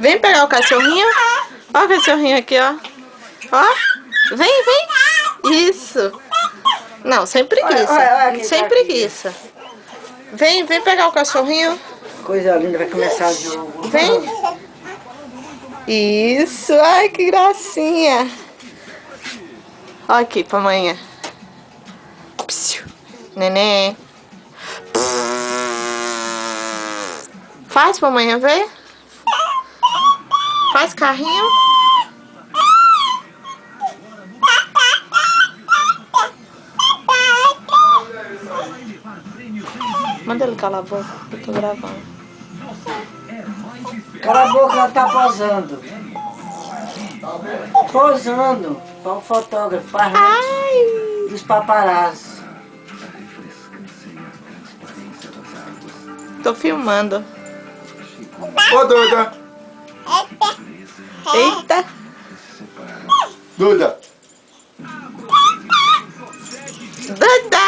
Vem pegar o cachorrinho. Ó o cachorrinho aqui, ó. Ó. Vem, vem. Isso. Não, sem preguiça. Olha, Sem preguiça. Vem, vem pegar o cachorrinho. Coisa linda, vai começar o jogo. Vem. Isso. Ai, que gracinha. Ó aqui pra amanhã. Psiu. Neném. Faz pra amanhã ver. Faz carrinho. Manda ele calar a boca, eu tô gravando. Cala a boca, ela tá posando. Posando para o fotógrafo, para os paparazzi. Tô filmando. Ô, Duda! Eita! Duda! Duda!